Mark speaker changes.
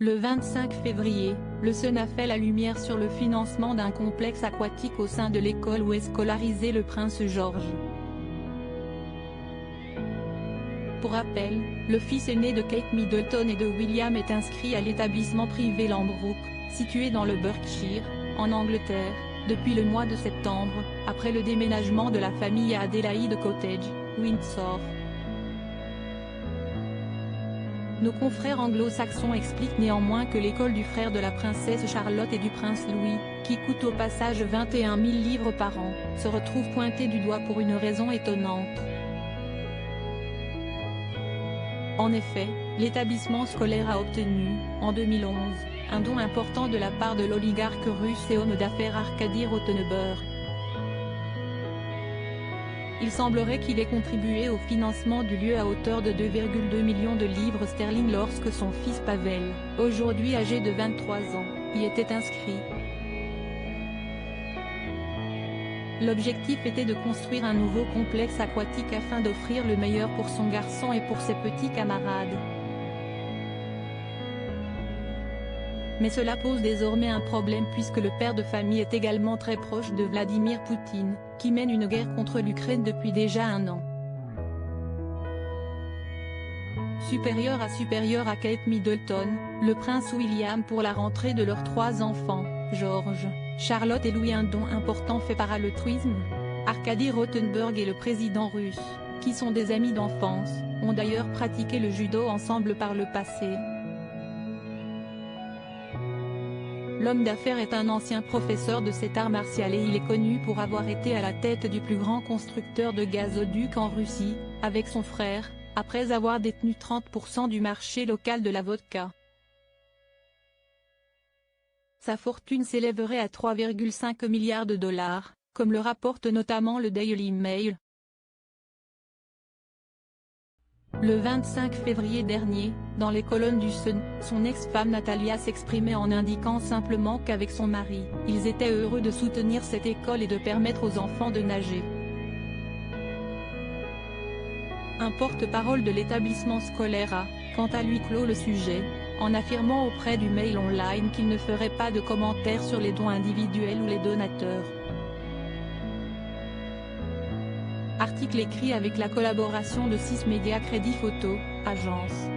Speaker 1: Le 25 février, le Sun a fait la lumière sur le financement d'un complexe aquatique au sein de l'école où est scolarisé le prince George. Pour rappel, le fils aîné de Kate Middleton et de William est inscrit à l'établissement privé Lambrook, situé dans le Berkshire, en Angleterre, depuis le mois de septembre, après le déménagement de la famille à Adelaide Cottage, Windsor. Nos confrères anglo-saxons expliquent néanmoins que l'école du frère de la princesse Charlotte et du prince Louis, qui coûte au passage 21 000 livres par an, se retrouve pointée du doigt pour une raison étonnante. En effet, l'établissement scolaire a obtenu, en 2011, un don important de la part de l'oligarque russe et homme d'affaires Arkady Rotenberg. Il semblerait qu'il ait contribué au financement du lieu à hauteur de 2,2 millions de livres sterling lorsque son fils Pavel, aujourd'hui âgé de 23 ans, y était inscrit. L'objectif était de construire un nouveau complexe aquatique afin d'offrir le meilleur pour son garçon et pour ses petits camarades. Mais cela pose désormais un problème puisque le père de famille est également très proche de Vladimir Poutine, qui mène une guerre contre l'Ukraine depuis déjà 1 an. Supérieur à Kate Middleton, le prince William pour la rentrée de leurs 3 enfants, George, Charlotte et Louis. Un don important fait par altruisme. Arkady Rotenberg et le président russe, qui sont des amis d'enfance, ont d'ailleurs pratiqué le judo ensemble par le passé. L'homme d'affaires est un ancien professeur de cet art martial et il est connu pour avoir été à la tête du plus grand constructeur de gazoducs en Russie, avec son frère, après avoir détenu 30% du marché local de la vodka. Sa fortune s'élèverait à 3,5 milliards de dollars, comme le rapporte notamment le Daily Mail. Le 25 février dernier, dans les colonnes du Sun, son ex-femme Natalia s'exprimait en indiquant simplement qu'avec son mari, ils étaient heureux de soutenir cette école et de permettre aux enfants de nager. Un porte-parole de l'établissement scolaire a, quant à lui, clos le sujet, en affirmant auprès du Mail Online qu'il ne ferait pas de commentaires sur les dons individuels ou les donateurs. Article écrit avec la collaboration de 6 médias Crédit Photo, agence.